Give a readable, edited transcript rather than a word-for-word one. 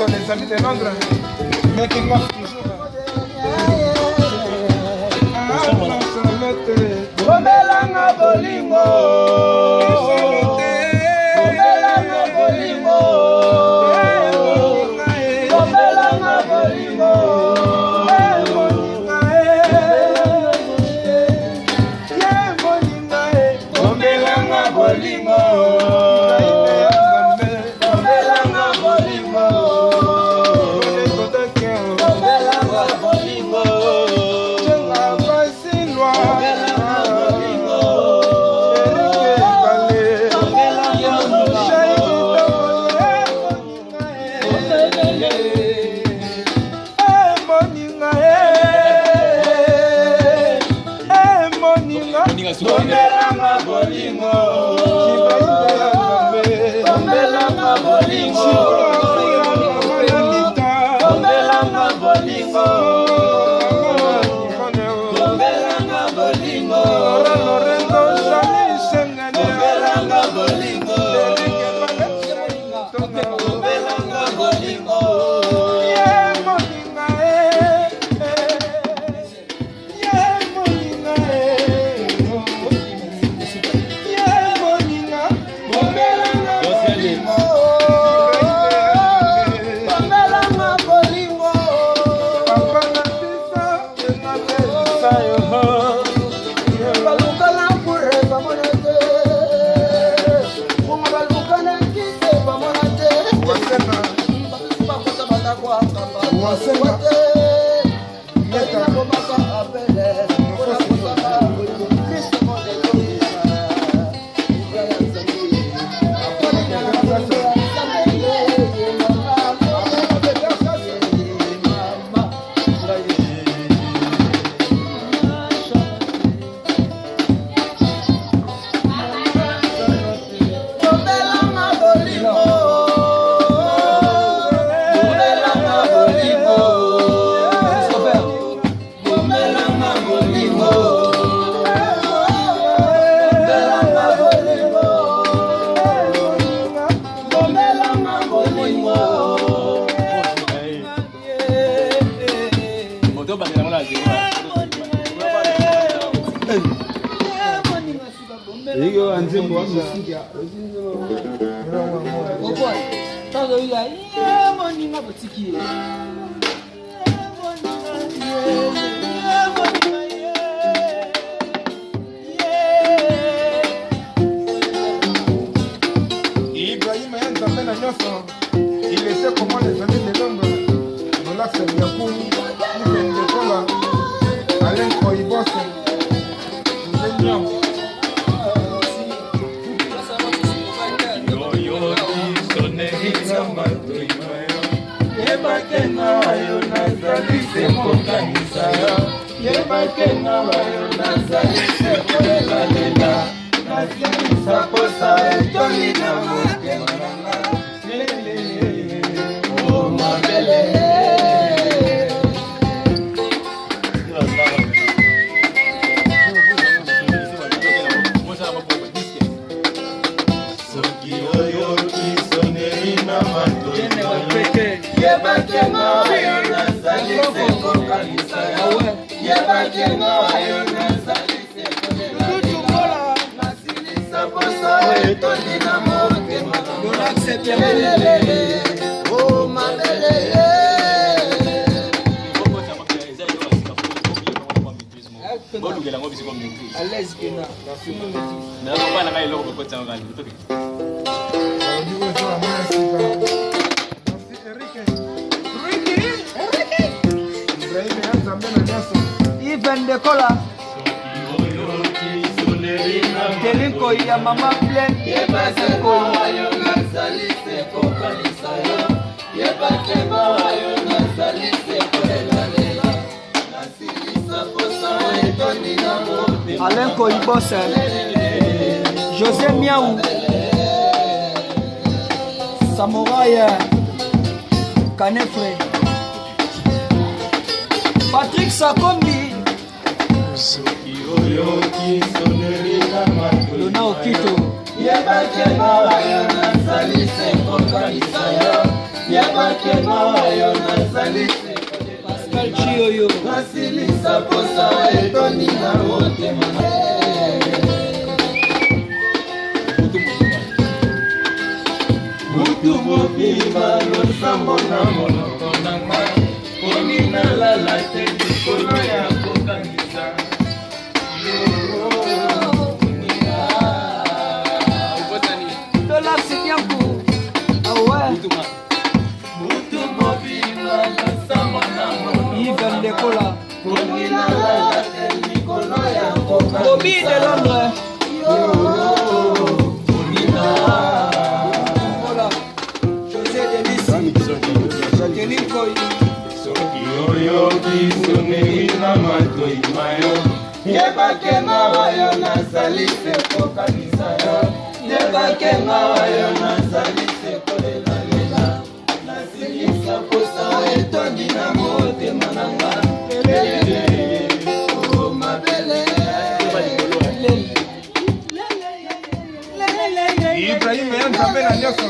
Les amis de Londres, making up toujours. Bomelanga bolingo, bomelanga bolingo, bomelanga bolingo, bomelanga bolingo. Bomelanga bolingo, bomelanga bolingo, bomelanga bolingo, bomelanga bolingo, bomelanga bolingo, bomelanga bolingo. Il était comment les amis de Londres, de la Sénégal, Alain Koibos, Bon, nous allons visiter comme À l'aise, Pena. mais on va aller là, on va pas Even de cola. Telinko ya mama plein. Alain Koibos, José Miaou, Samouraï Canefre, Patrick Sakombi, Lona Okito, Pascal Chioyo, Nasilisa posa etoni na motema. Mutu mobima losambo na monoko na ngai. Komi nalala te likolo ya kokanisa. Dola Sibianku, ah ouais, Mutu mobima losambo na monoko. Yves Ndekola, Komi nalala te likolo ya kokanisa. Bobby de Londres, Ndekola, José Delissi, Telinko, Oyoki soneri na matoi mayo. Yebake mawayo nazali se kokanisa yo. Yebake mawayo nazali se kolelalela. Nasilisa posa etondi na motema na nga. Oh mabele. Ibrahim Yanzambe na nyonso.